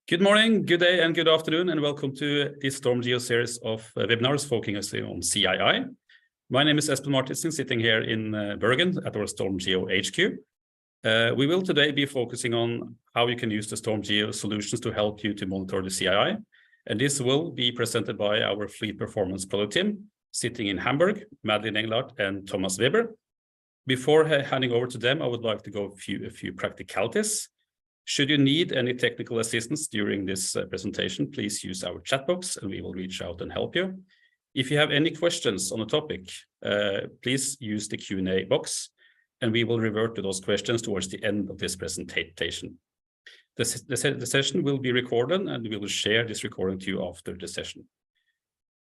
Good morning, good day, and good afternoon, and welcome to this StormGeo series of webinars focusing on CII. My name is Espen Martinsen, sitting here in Bergen at our StormGeo HQ. We will today be focusing on how you can use the StormGeo solutions to help you to monitor the CII. And this will be presented by our Fleet Performance Product Team, sitting in Hamburg, Madeleine Englert and Thomas Weber. Before handing over to them, I would like to go a few practicalities. Should you need any technical assistance during this presentation, please use our chat box and we will reach out and help you. If you have any questions on the topic, please use the Q&A box and we will revert to those questions towards the end of this presentation. The session will be recorded and we will share this recording to you after the session.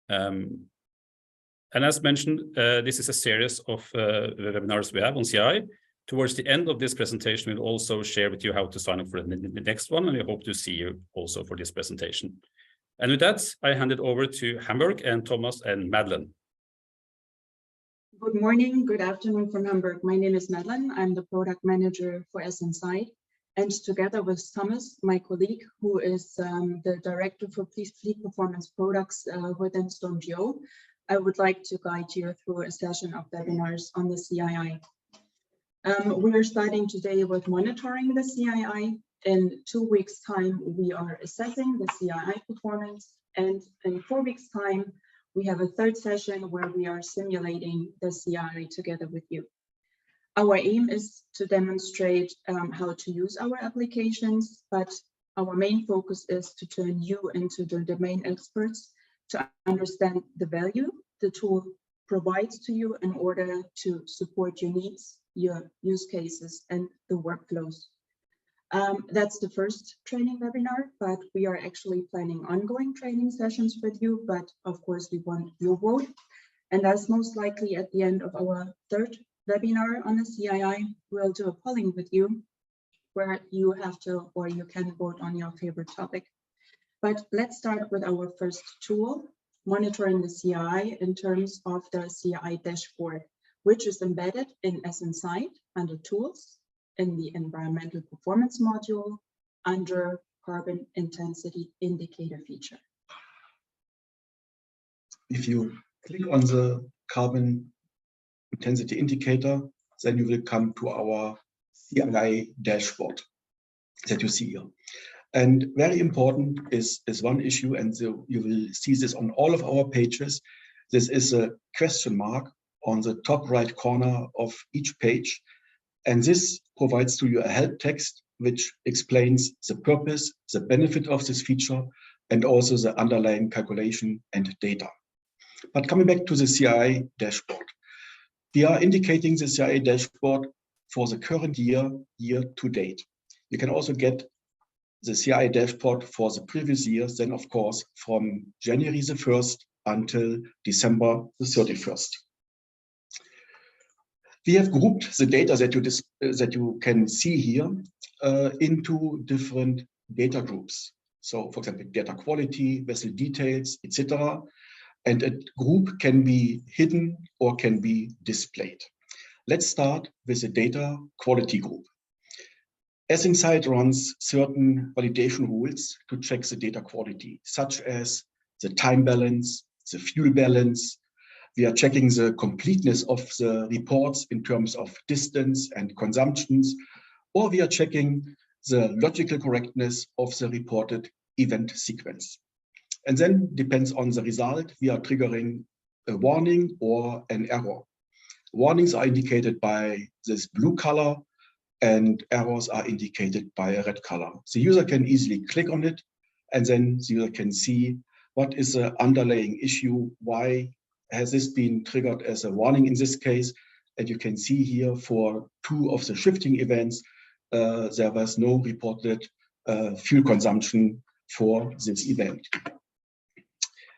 And as mentioned, this is a series of webinars we have on CII. Towards the end of this presentation, we'll also share with you how to sign up for the next one, and we hope to see you also for this presentation. And with that, I hand it over to Hamburg and Thomas and Madeleine. Good morning, good afternoon from Hamburg. My name is Madeleine. I'm the product manager for SII. And together with Thomas, my colleague, who is the director for Fleet Performance Products within StormGeo, I would like to guide you through a session of webinars on the CII. We are starting today with monitoring the CII. In 2 weeks' time, we are assessing the CII performance. And in 4 weeks' time, we have a third session where we are simulating the CII together with you. Our aim is to demonstrate how to use our applications, but our main focus is to turn you into the domain experts to understand the value the tool provides to you in order to support your needs, your use cases, and the workflows. That's the first training webinar, but we are actually planning ongoing training sessions with you, but of course we want your vote. And as most likely at the end of our third webinar on the CII, we'll do a polling with you where you have to, or you can vote on your favorite topic. But let's start with our first tool, monitoring the CII in terms of the CII dashboard, which is embedded in SII under Tools in the Environmental Performance module under Carbon Intensity Indicator feature. If you click on the Carbon Intensity Indicator, then you will come to our CII dashboard that you see here. And very important is one issue, and so you will see this on all of our pages. This is a question mark on the top right corner of each page. And this provides to you a help text which explains the purpose, the benefit of this feature, and also the underlying calculation and data. But coming back to the CII dashboard, we are indicating the CII dashboard for the current year to date. You can also get the CII dashboard for the previous years, then of course from January the 1st until December the 31st. We have grouped the data that you can see here into different data groups. So for example, data quality, vessel details, etc. And a group can be hidden or can be displayed. Let's start with the data quality group. SII runs certain validation rules to check the data quality, such as the time balance, the fuel balance. We are checking the completeness of the reports in terms of distance and consumptions, or we are checking the logical correctness of the reported event sequence. And then depends on the result, we are triggering a warning or an error. Warnings are indicated by this blue color and errors are indicated by a red color. The user can easily click on it and then the user can see what is the underlying issue, why has this been triggered as a warning in this case. And you can see here for 2 of the shifting events, there was no reported fuel consumption for this event.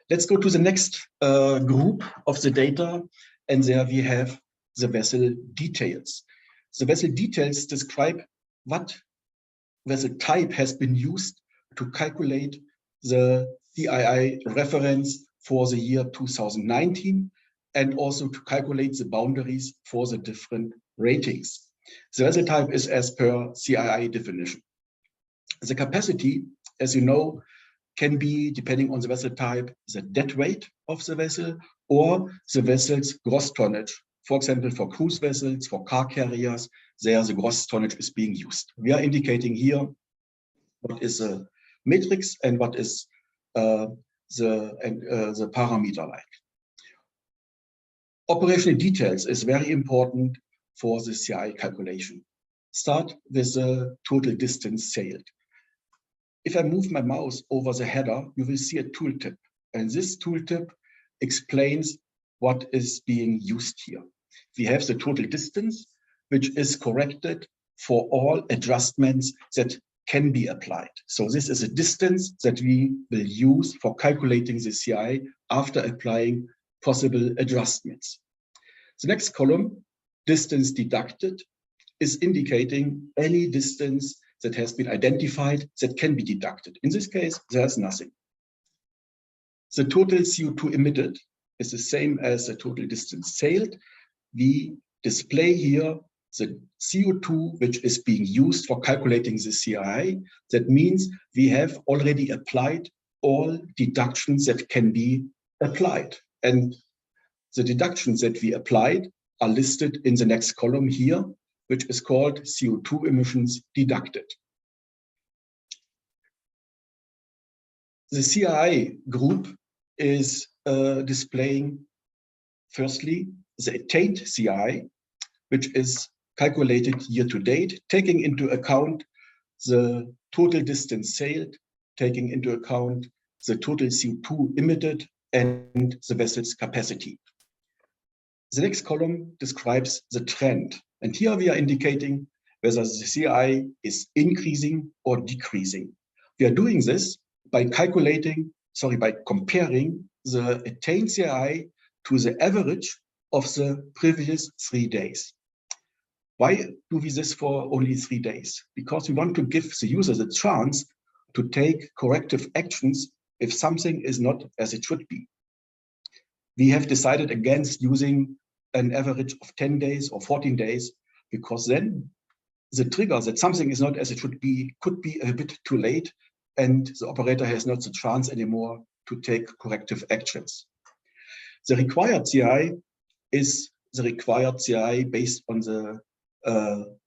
Let's go to the next group of the data, and there we have the vessel details. The vessel details describe what vessel type has been used to calculate the CII reference for the year 2019 and also to calculate the boundaries for the different ratings. The vessel type is as per CII definition. The capacity as you know, can be, depending on the vessel type, the dead weight of the vessel or the vessel's gross tonnage. For example, for cruise vessels, for car carriers, there the gross tonnage is being used. We are indicating here what is a matrix and what is the parameter like. Operational details is very important for the CII calculation. Start with the total distance sailed. If I move my mouse over the header, you will see a tooltip. And this tooltip explains what is being used here. We have the total distance, which is corrected for all adjustments that can be applied. So this is a distance that we will use for calculating the CII after applying possible adjustments. The next column, distance deducted, is indicating any distance that has been identified that can be deducted. In this case, there's nothing. The total CO2 emitted is the same as the total distance sailed. We display here the CO2 which is being used for calculating the CII. That means we have already applied all deductions that can be applied. And the deductions that we applied are listed in the next column here, which is called CO2 emissions deducted. The CII group is displaying, firstly, the attained CII, which is calculated year to date, taking into account the total distance sailed, taking into account the total CO2 emitted and the vessel's capacity. The next column describes the trend. And here we are indicating whether the CII is increasing or decreasing. We are doing this by comparing the attained CII to the average of the previous 3 days. Why do we this for only 3 days? Because we want to give the user the chance to take corrective actions if something is not as it should be. We have decided against using an average of 10 days or 14 days, because then the trigger that something is not as it should be could be a bit too late, and the operator has not the chance anymore to take corrective actions. The required CII is the required CII based on the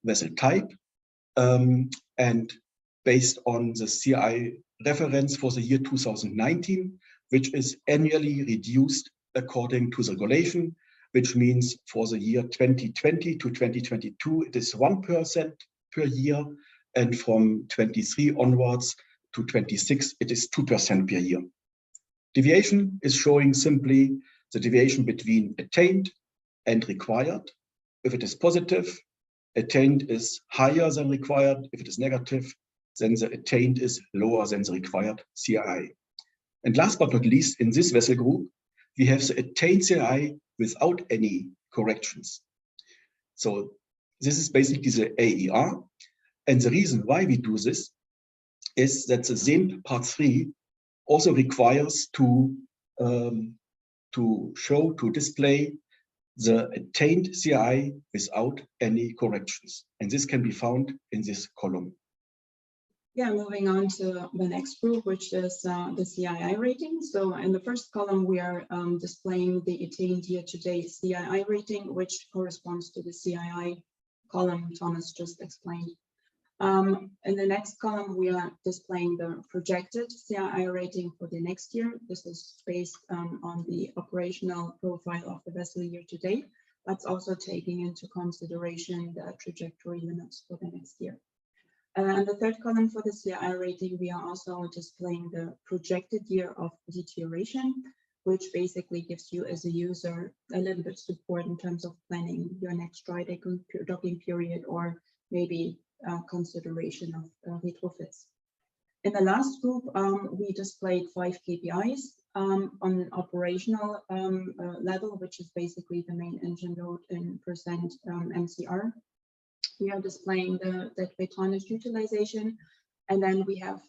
vessel type and based on the CII reference for the year 2019, which is annually reduced according to the regulation, which means for the year 2020 to 2022, it is 1% per year, and from 23 onwards to 26, it is 2% per year. Deviation is showing simply the deviation between attained and required. If it is positive, attained is higher than required. If it is negative, then the attained is lower than the required CII. And last but not least, in this vessel group, we have the attained CII without any corrections. So this is basically the AER. And the reason why we do this is that the same part 3 also requires to display the attained CII without any corrections. And this can be found in this column. Yeah, moving on to the next group, which is the CII rating. So in the first column, we are displaying the attained year-to-date CII rating, which corresponds to the CII column Thomas just explained. In the next column, we are displaying the projected CII rating for the next year. This is based on the operational profile of the vessel year-to-date, but also taking into consideration the trajectory limits for the next year. And the third column for the CII rating, we are also displaying the projected year of deterioration, which basically gives you as a user a little bit support in terms of planning your next dry docking period, or maybe consideration of retrofits. In the last group, we displayed 5 KPIs on an operational level, which is basically the main engine load in percent MCR. We are displaying the deadweight tonnage utilization, and then we have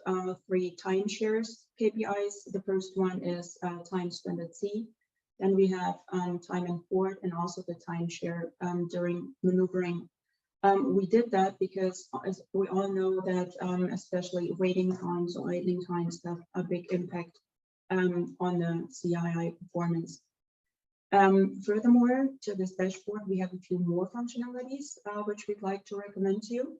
3 timeshares KPIs. The first one is time spent at sea. Then we have time in port, and also the timeshare during maneuvering We did that because, as we all know, that especially waiting times or idling times have a big impact on the CII performance. Furthermore, to this dashboard, we have a few more functionalities which we'd like to recommend to you.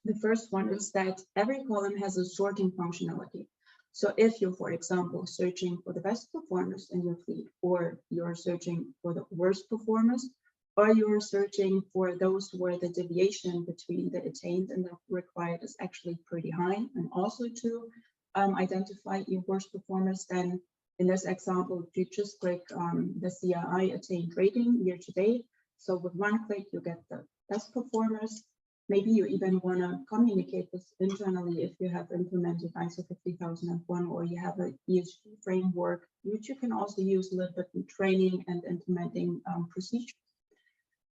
The first one is that every column has a sorting functionality. So if you're, for example, searching for the best performers in your fleet, or you're searching for the worst performers, or you're searching for those where the deviation between the attained and the required is actually pretty high, and also to identify your worst performers, then in this example, you just click the CII attained rating year to date. So with one click, you get the best performers. Maybe you even want to communicate this internally if you have implemented ISO 50001 or you have an ESG framework, which you can also use a little bit in training and implementing procedures.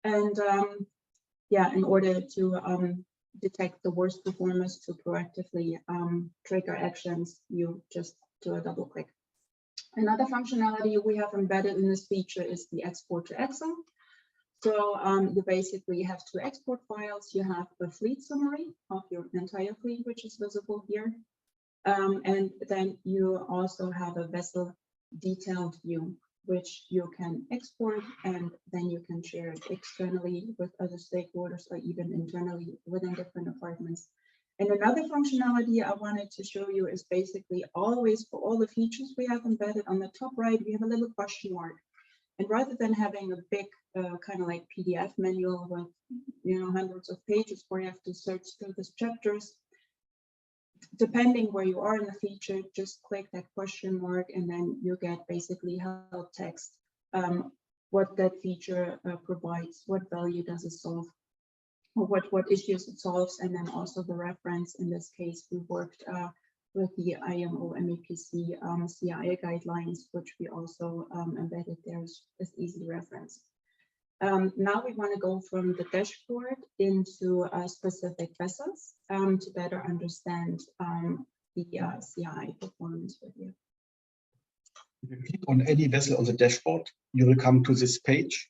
And yeah, in order to detect the worst performers, to proactively trigger actions, you just do a double click. Another functionality we have embedded in this feature is the export to Excel. So you basically have two export files. You have a fleet summary of your entire fleet, which is visible here. And then you also have a vessel detailed view, which you can export, and then you can share it externally with other stakeholders or even internally within different departments. And another functionality I wanted to show you is basically always for all the features we have embedded on the top right, we have a little question mark. And rather than having a big kind of like PDF manual with, you know, hundreds of pages where you have to search through these chapters, depending where you are in the feature, just click that question mark and then you get basically help text, what that feature provides, what value does it solve, or what issues it solves, and then also the reference. In this case, we worked with the IMO MEPC CII guidelines, which we also embedded there as easy reference. Now we want to go from the dashboard into specific vessels to better understand the CII performance with you. If you click on any vessel on the dashboard, you will come to this page.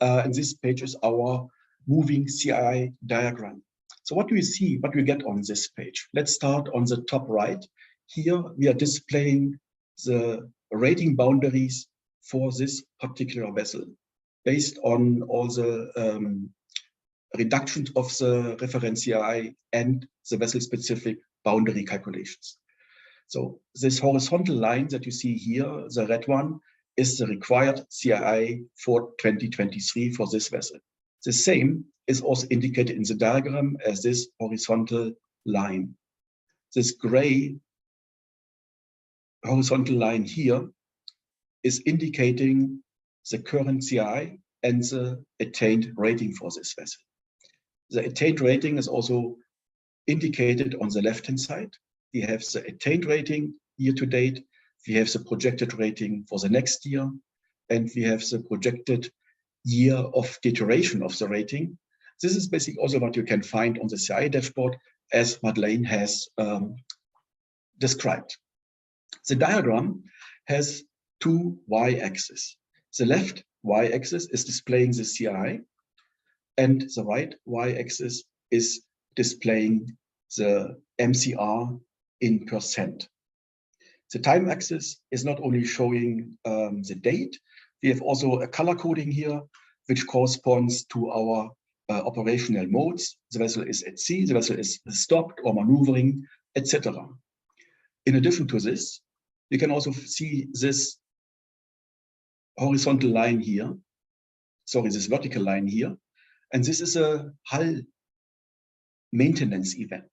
And this page is our moving CII diagram. So what do you see, what do you get on this page? Let's start on the top right. Here we are displaying the rating boundaries for this particular vessel, based on all the reductions of the reference CII and the vessel-specific boundary calculations. So this horizontal line that you see here, the red one, is the required CII for 2023 for this vessel. The same is also indicated in the diagram as this horizontal line. This gray horizontal line here is indicating the current CII and the attained rating for this vessel. The attained rating is also indicated on the left-hand side. We have the attained rating year to date, we have the projected rating for the next year, and we have the projected year of deterioration of the rating. This is basically also what you can find on the CII dashboard, as Madeleine has described. The diagram has two y-axes. The left y-axis is displaying the CII, and the right y-axis is displaying the MCR in percent. The time axis is not only showing the date, we have also a color coding here, which corresponds to our operational modes. The vessel is at sea, the vessel is stopped or maneuvering, etc. In addition to this, you can also see this horizontal line here, sorry, this vertical line here, and this is a hull maintenance event.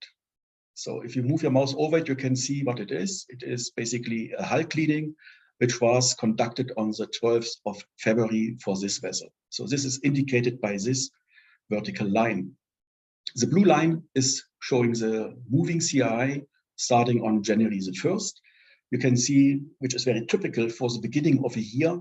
So if you move your mouse over it, you can see what it is. It is basically a hull cleaning, which was conducted on the 12th of February for this vessel. So this is indicated by this vertical line. The blue line is showing the moving CII starting on January the 1st. You can see, which is very typical for the beginning of a year,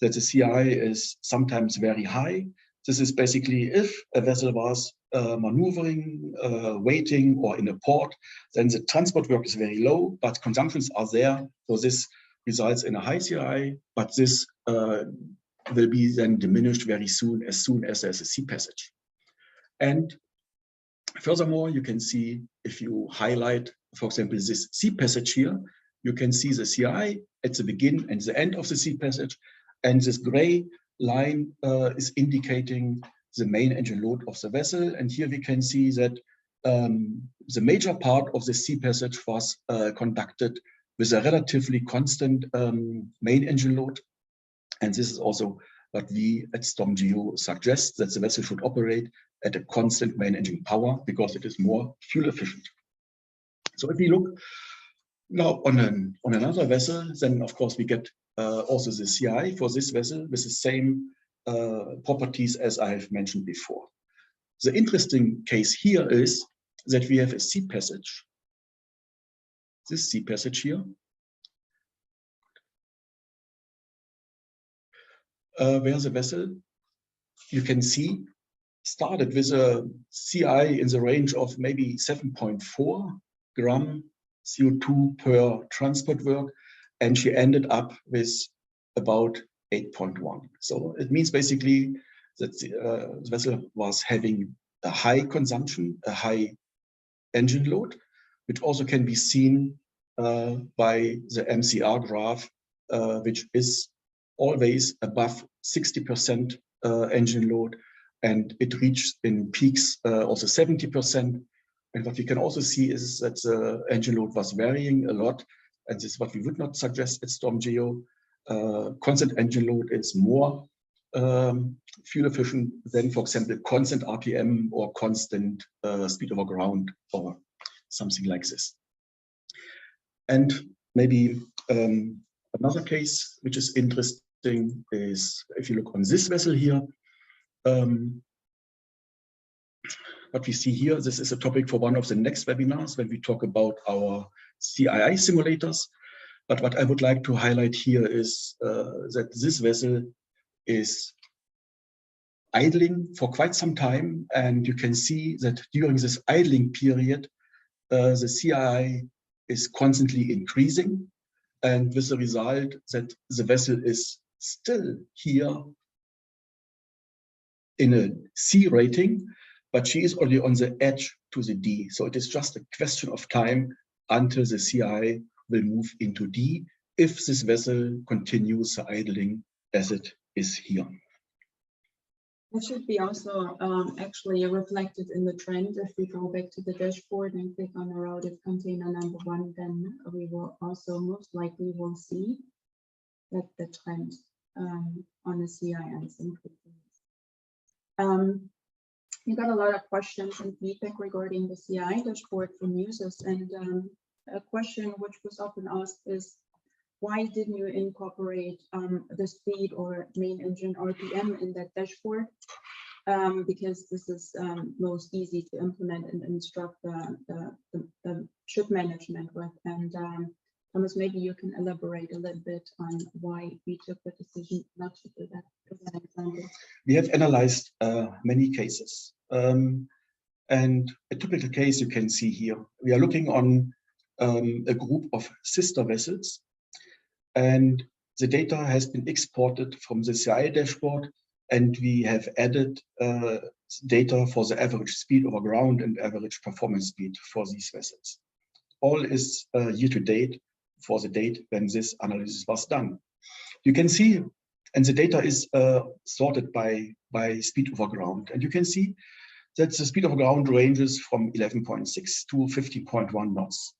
that the CII is sometimes very high. This is basically if a vessel was maneuvering, waiting, or in a port, then the transport work is very low, but consumptions are there. So this results in a high CII, but this will be then diminished very soon as there's a sea passage. And Furthermore, you can see if you highlight, for example, this sea passage here, you can see the CII at the beginning and the end of the sea passage, and this gray line is indicating the main engine load of the vessel. And here we can see that the major part of the sea passage was conducted with a relatively constant main engine load. And this is also what we at StormGeo suggest, that the vessel should operate at a constant main engine power because it is more fuel efficient. So if we look now on another vessel, then of course we get also the CII for this vessel with the same properties as I have mentioned before. The interesting case here is that we have a sea passage, this sea passage here, where the vessel, you can see, started with a CI in the range of maybe 7.4 gram CO2 per transport work, and she ended up with about 8.1. So it means basically that the vessel was having a high consumption, a high engine load, which also can be seen by the MCR graph, which is always above 60% engine load, and it reached in peaks also 70%. And what we can also see is that the engine load was varying a lot, and this is what we would not suggest at StormGeo. Constant engine load is more fuel efficient than, for example, constant RPM or constant speed over ground or something like this. And maybe another case which is interesting is if you look on this vessel here. What we see here, this is a topic for one of the next webinars when we talk about our CII simulators. But what I would like to highlight here is that this vessel is idling for quite some time. And you can see that during this idling period, the CII is constantly increasing. And with the result that the vessel is still here in a C rating, but she is already on the edge to the D. So it is just a question of time until the CII will move into D if this vessel continues the idling as it is here. That should be also actually reflected in the trend. If we go back to the dashboard and click on eroded container number 1, then we will also most likely will see that the trend on the CII is increasing. We got a lot of questions and feedback regarding the CII dashboard from users, and a question which was often asked is, why didn't you incorporate the speed or main engine RPM in that dashboard? Because this is most easy to implement and instruct the ship management with. And Thomas, maybe you can elaborate a little bit on why we took the decision not to do that, as an example. We have analyzed many cases. And a typical case you can see here, we are looking on a group of sister vessels, and the data has been exported from the CII dashboard, and we have added data for the average speed over ground and average performance speed for these vessels. All is year to date for the date when this analysis was done. You can see, and the data is sorted by speed over ground, and you can see that the speed over ground ranges from 11.6 to 50.1 knots.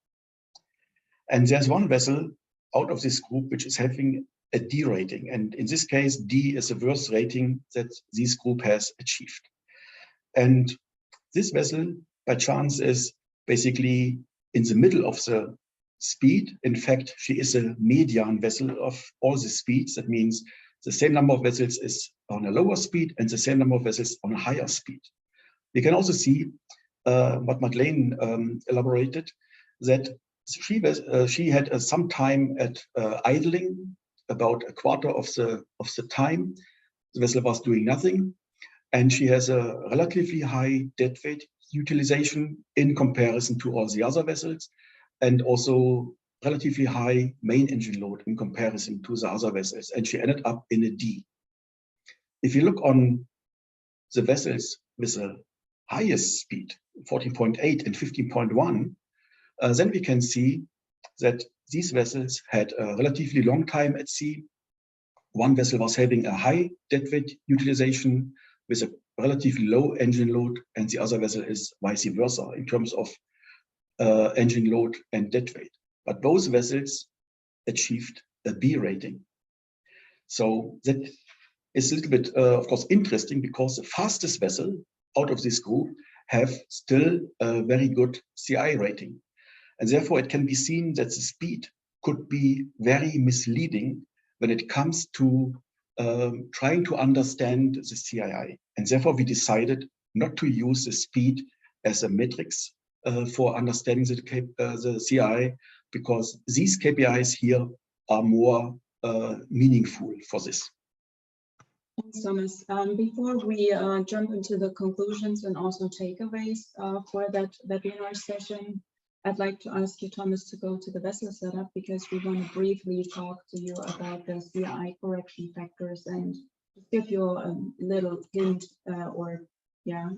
And there's one vessel out of this group which is having a D rating, and in this case, D is the worst rating that this group has achieved. And this vessel, by chance, is basically in the middle of the speed. In fact, she is a median vessel of all the speeds. That means the same number of vessels is on a lower speed and the same number of vessels on a higher speed. You can also see what Madeleine elaborated, that she had some time at idling, about a quarter of the time. The vessel was doing nothing, and she has a relatively high deadweight utilization in comparison to all the other vessels, and also relatively high main engine load in comparison to the other vessels, and she ended up in a D. If you look on the vessels with a highest speed, 14.8 and 15.1, then we can see that these vessels had a relatively long time at sea. One vessel was having a high deadweight utilization with a relatively low engine load, and the other vessel is vice versa in terms of engine load and deadweight. But both vessels achieved a B rating. So that is a little bit, of course, interesting, because the fastest vessel out of this group have still a very good CII rating. And therefore, it can be seen that the speed could be very misleading when it comes to trying to understand the CII. And therefore, we decided not to use the speed as a matrix for understanding the CII, because these KPIs here are more meaningful for this. Thanks, Thomas. Before we jump into the conclusions and also takeaways for that webinar session, I'd like to ask you, Thomas, to go to the vessel setup, because we want to briefly talk to you about the CII correction factors and give you a little hint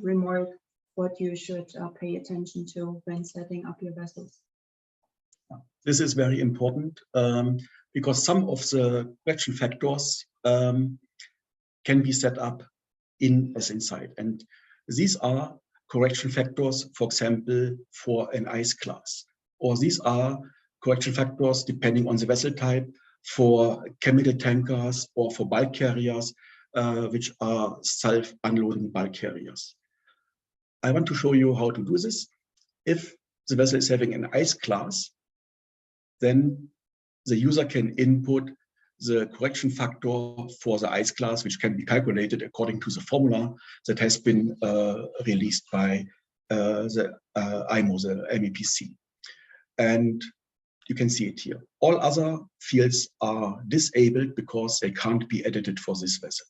remark what you should pay attention to when setting up your vessels. This is very important because some of the correction factors can be set up in SNSide. And these are correction factors, for example, for an ice class, or these are correction factors depending on the vessel type for chemical tankers or for bulk carriers, which are self-unloading bulk carriers. I want to show you how to do this. If the vessel is having an ice class, then the user can input the correction factor for the ice class, which can be calculated according to the formula that has been released by the IMO, the MEPC. And you can see it here. All other fields are disabled because they can't be edited for this vessel.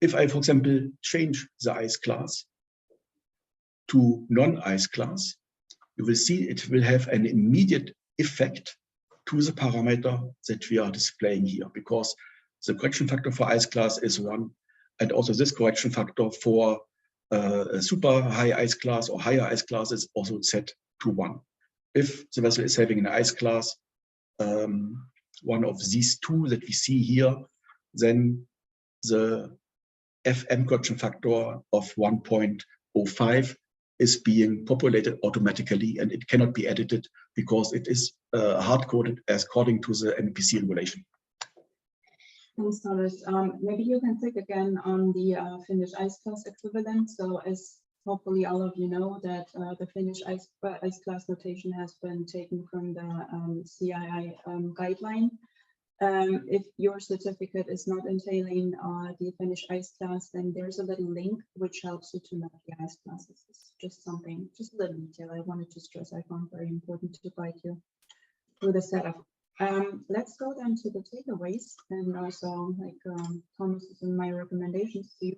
If I, for example, change the ice class to non-ice class, you will see it will have an immediate effect to the parameter that we are displaying here, because the correction factor for ice class is 1, and also this correction factor for a super high ice class or higher ice class is also set to 1. If the vessel is having an ice class, one of these two that we see here, then the FM correction factor of 1.05 is being populated automatically, and it cannot be edited because it is hard-coded as according to the MEPC regulation. Thanks, Thomas. Maybe you can click again on the Finnish ice class equivalent. So as hopefully all of you know, that the Finnish ice class notation has been taken from the CII guideline. If your certificate is not entailing the Finnish ice class, then there's a little link which helps you to map the ice classes. It's just something, just a little detail I wanted to stress. I found very important to guide you through the setup. Let's go then to the takeaways, and also like Thomas and my recommendations to you.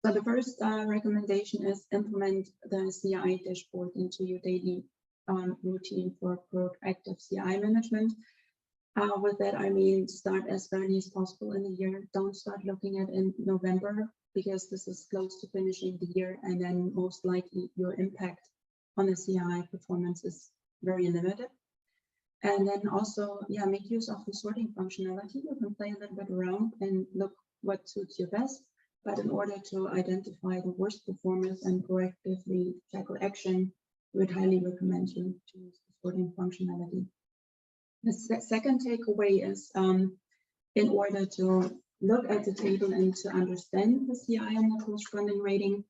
So the first recommendation is implement the CII dashboard into your daily routine for proactive CII management. With that, I mean, start as early as possible in the year. Don't start looking at in November, because this is close to finishing the year, and then most likely your impact on the CII performance is very limited. And then also, yeah, make use of the sorting functionality. You can play a little bit around and look what suits you best. But in order to identify the worst performers and proactively tackle action, we would highly recommend you to use the sorting functionality. The second takeaway is in order to look at the table and to understand the CII and the corresponding rating,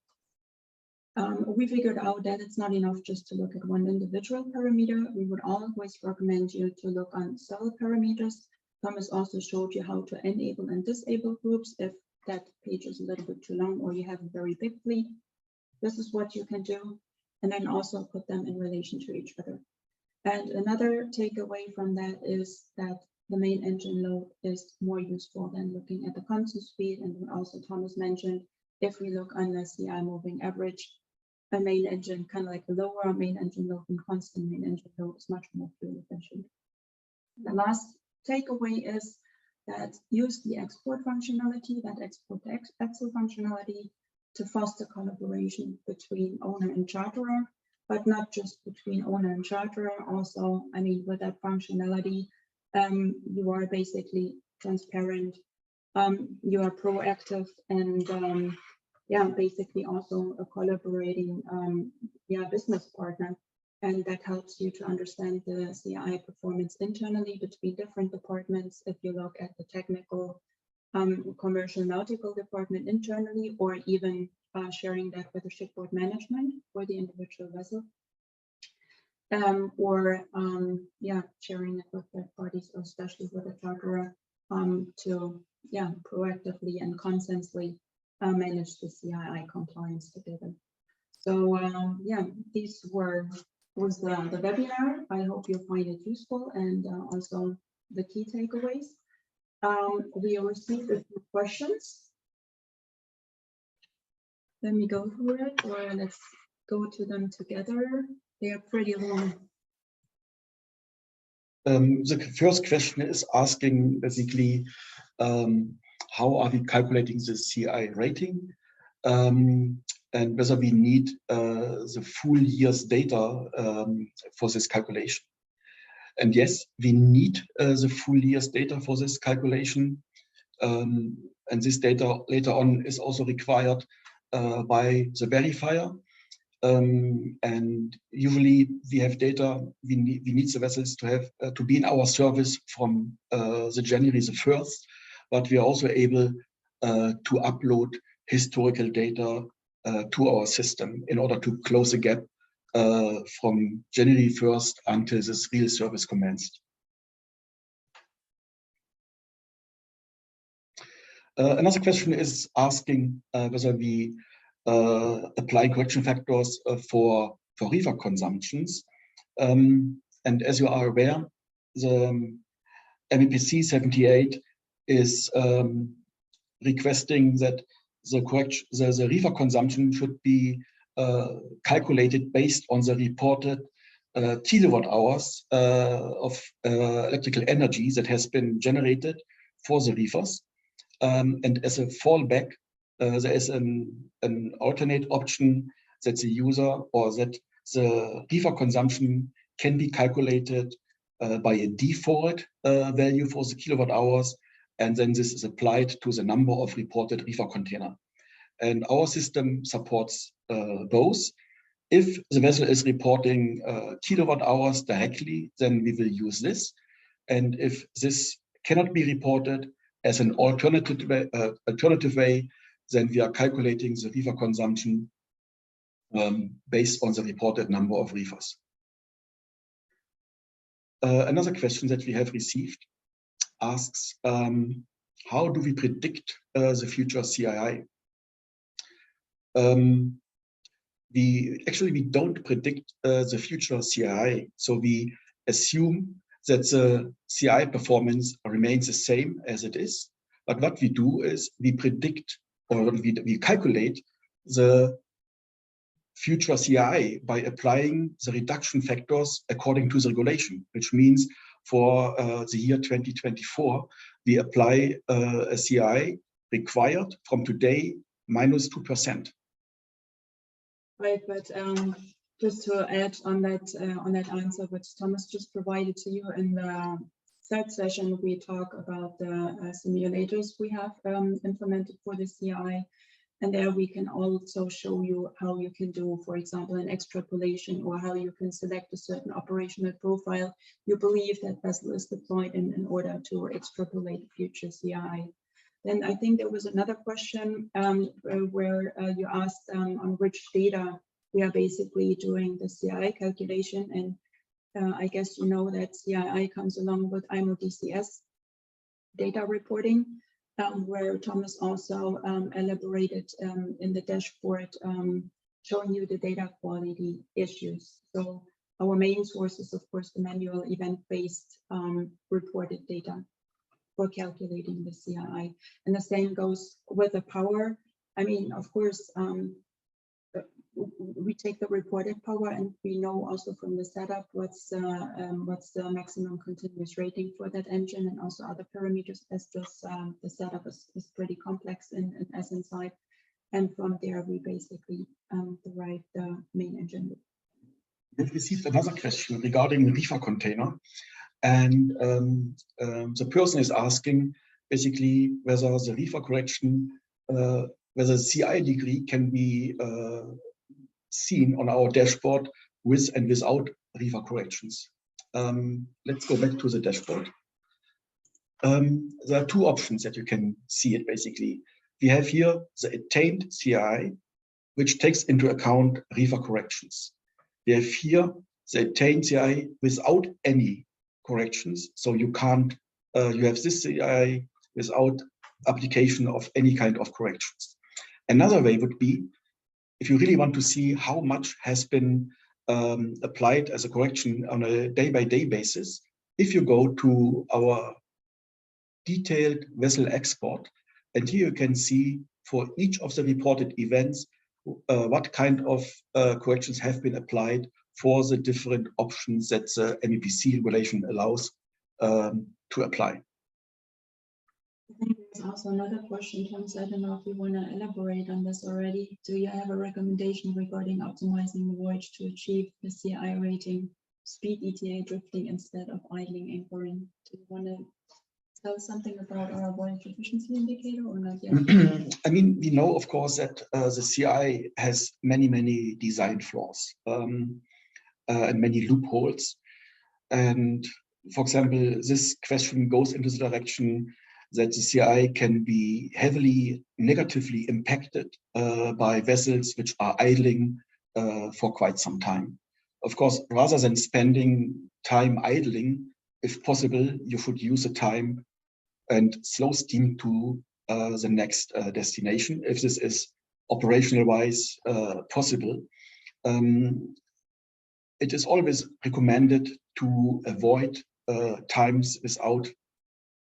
we figured out that it's not enough just to look at one individual parameter. We would always recommend you to look on several parameters. Thomas also showed you how to enable and disable groups if that page is a little bit too long or you have a very big fleet. This is what you can do, and then also put them in relation to each other. And another takeaway from that is that the main engine load is more useful than looking at the constant speed. And what also Thomas mentioned, if we look on the CII moving average, a main engine, kind of like a lower main engine load and constant main engine load, is much more fuel efficient. The last takeaway is that use the export functionality, that export to Excel functionality, to foster collaboration between owner and charterer, but not just between owner and charterer. Also, I mean, with that functionality, you are basically transparent, you are proactive, and yeah, basically also a collaborating business partner. And that helps you to understand the CII performance internally between different departments. If you look at the technical, commercial, nautical department internally, or even sharing that with the shipboard management for the individual vessel, or sharing it with third parties, or especially with a charterer, to proactively and consistently manage the CII compliance together. So these was the webinar. I hope you find it useful, and also the key takeaways. We received a few questions. Let me go through it, or let's go to them together. They are pretty long. The first question is asking basically, how are we calculating the CII rating, and whether we need the full year's data for this calculation. And yes, we need the full year's data for this calculation. And this data later on is also required by the verifier. And usually we have data, we need the vessels to have to be in our service from the January the 1st, but we are also able to upload historical data to our system in order to close the gap from January 1st until this real service commenced. Another question is asking whether we apply correction factors for reefer consumptions. And as you are aware, the MEPC 78 is requesting that the reefer consumption should be calculated based on the reported kilowatt hours of electrical energy that has been generated for the reefers. And as a fallback, there is an alternate option that the user, or that the reefer consumption can be calculated by a default value for the kilowatt hours, and then this is applied to the number of reported reefer container. And our system supports both. If the vessel is reporting kilowatt hours directly, then we will use this. And if this cannot be reported as an alternative way, then we are calculating the reefer consumption based on the reported number of reefers. Another question that we have received asks, how do we predict the future CII? We don't predict the future CII. So we assume that the CII performance remains the same as it is. But what we do is we predict, or we calculate the future CII by applying the reduction factors according to the regulation, which means for the year 2024, we apply a CII required from today -2%. Right, but just to add on that answer which Thomas just provided to you, in the third session we talk about the simulators we have implemented for the CII, and there we can also show you how you can do, for example, an extrapolation, or how you can select a certain operational profile you believe that vessel is deployed in order to extrapolate future CII. Then I think there was another question where you asked on which data we are basically doing the CII calculation. And I guess you know that CII comes along with IMO DCS data reporting, where Thomas also elaborated in the dashboard, showing you the data quality issues. So our main source is, of course, the manual event-based reported data for calculating the CII. And the same goes with the power. I mean, of course, we take the reported power, and we know also from the setup what's the maximum continuous rating for that engine, and also other parameters, as this the setup is pretty complex in SNSide. And from there, we basically derive the main engine. We've received another question regarding the reefer container, and the person is asking basically whether the reefer correction, whether the CI degree can be seen on our dashboard with and without reefer corrections. Let's go back to the dashboard. There are two options that you can see it basically. We have here the attained CI, which takes into account reefer corrections. We have here the attained CI without any corrections. So you can't, you have this CI without application of any kind of corrections. Another way would be, if you really want to see how much has been applied as a correction on a day-by-day basis, if you go to our detailed vessel export, and here you can see for each of the reported events, what kind of corrections have been applied for the different options that the MEPC regulation allows to apply. I think there's also another question, Thomas. I don't know if you want to elaborate on this already. Do you have a recommendation regarding optimizing the voyage to achieve the CI rating, speed, ETA, drifting instead of idling, anchoring? Do you want to tell something about our voyage efficiency indicator or not yet? I mean, we know, of course, that the CI has many design flaws and many loopholes. And for example, this question goes into the direction that the CI can be heavily negatively impacted by vessels which are idling for quite some time. Of course, rather than spending time idling, if possible, you should use the time and slow steam to the next destination, if this is operational-wise possible. It is always recommended to avoid times without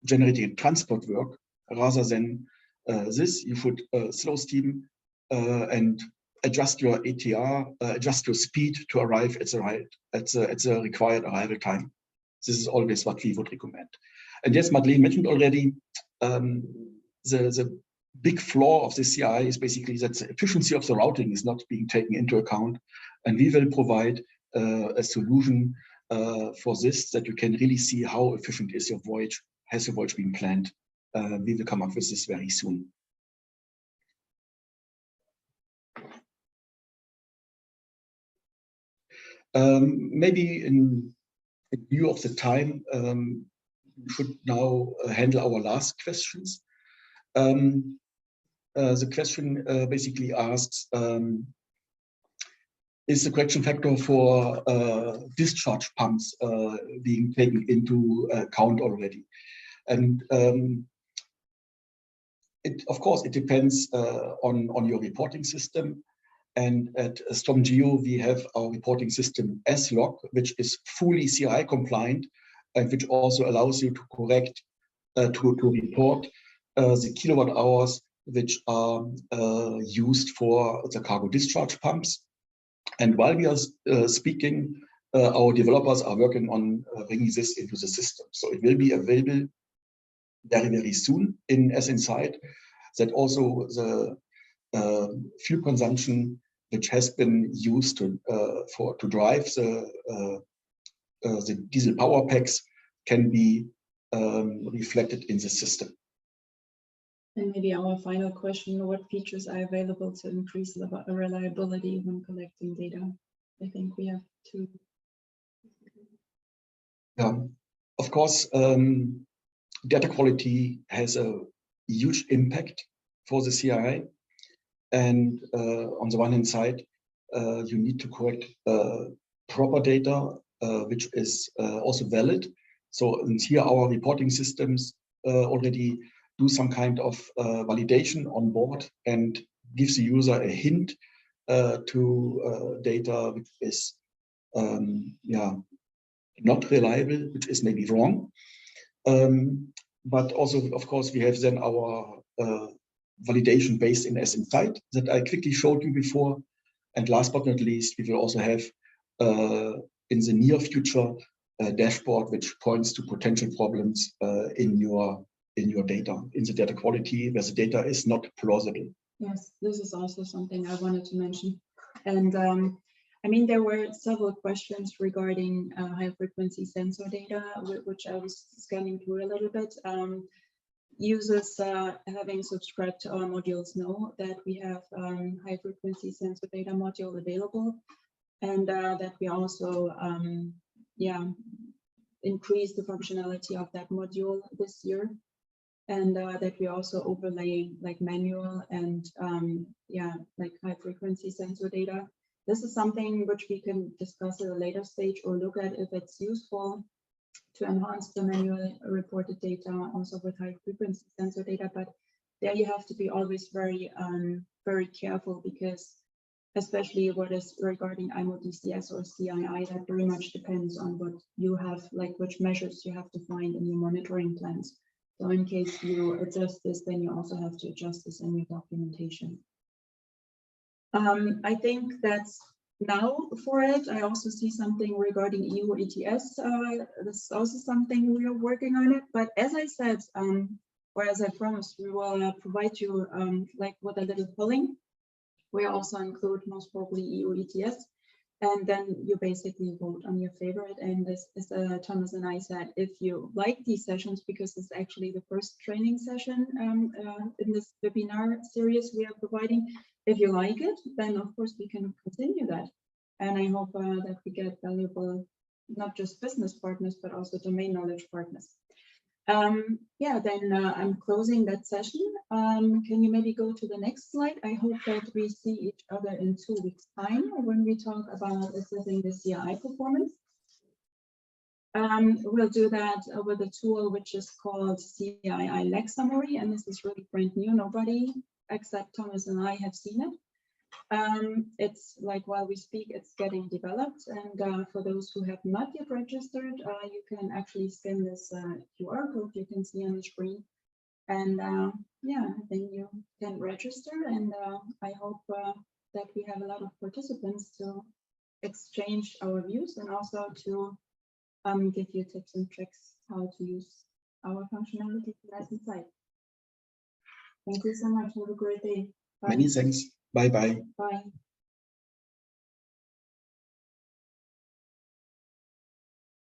generating transport work. Rather than this, you should slow steam and adjust your ATR, adjust your speed to arrive at the required arrival time. This is always what we would recommend. And yes, Madeleine mentioned already, the big flaw of the CI is basically that the efficiency of the routing is not being taken into account. And we will provide a solution for this, that you can really see how efficient is your voyage, has your voyage been planned. We will come up with this very soon. Maybe in view of the time, we should now handle our last questions. The question basically asks, is the correction factor for discharge pumps being taken into account already? And of course, it depends on your reporting system. And at StormGeo, we have our reporting system SLOG, which is fully CI compliant, and which also allows you to correct, to report the kilowatt hours which are used for the cargo discharge pumps. And while we are speaking, our developers are working on bringing this into the system. So it will be available very soon in SNSide, that also the fuel consumption which has been used to drive the diesel power packs can be reflected in the system. And maybe our final question, what features are available to increase the reliability when collecting data? I think we have two. Yeah, of course, data quality has a huge impact for the CII. And on the one hand side, you need to correct proper data, which is also valid. So here our reporting systems already do some kind of validation on board and gives the user a hint to data which is not reliable, which is maybe wrong. But also, of course, we have then our validation based in SNSide that I quickly showed you before. And last but not least, we will also have in the near future a dashboard which points to potential problems in your data, in the data quality, where the data is not plausible. Yes, this is also something I wanted to mention. And I mean, there were several questions regarding high frequency sensor data, which I was scanning through a little bit. Users having subscribed to our modules know that we have high frequency sensor data module available, and that we also increase the functionality of that module this year, and that we also overlay like manual and like high frequency sensor data. This is something which we can discuss at a later stage or look at if it's useful to enhance the manual reported data also with high frequency sensor data. But there you have to be always very careful, because especially what is regarding IMO-DCS or CII, that very much depends on what you have, like which measures you have to find in your monitoring plans. So in case you adjust this, then you also have to adjust this in your documentation. I think that's now for it. I also see something regarding EU ETS. This is also something we are working on it. But as I said, or as I promised, we will provide you like with a little polling. We also include most probably EU ETS. And then you basically vote on your favorite. And this is Thomas and I said, if you like these sessions, because it's actually the first training session in this webinar series we are providing. If you like it, then of course we can continue that. And I hope that we get valuable, not just business partners, but also domain knowledge partners. Then I'm closing that session. Can you maybe go to the next slide? I hope that we see each other in 2 weeks' time when we talk about assessing the CII performance. We'll do that with a tool which is called CII lag summary, and this is really brand new. Nobody except Thomas and I have seen it. It's like while we speak, it's getting developed, and for those who have not yet registered, you can actually scan this QR code you can see on the screen, and then you can register, and I hope that we have a lot of participants to exchange our views and also to give you tips and tricks how to use our functionality for SNSide. Thank you so much. Have a great day. Bye. Many thanks. Bye-bye. Bye.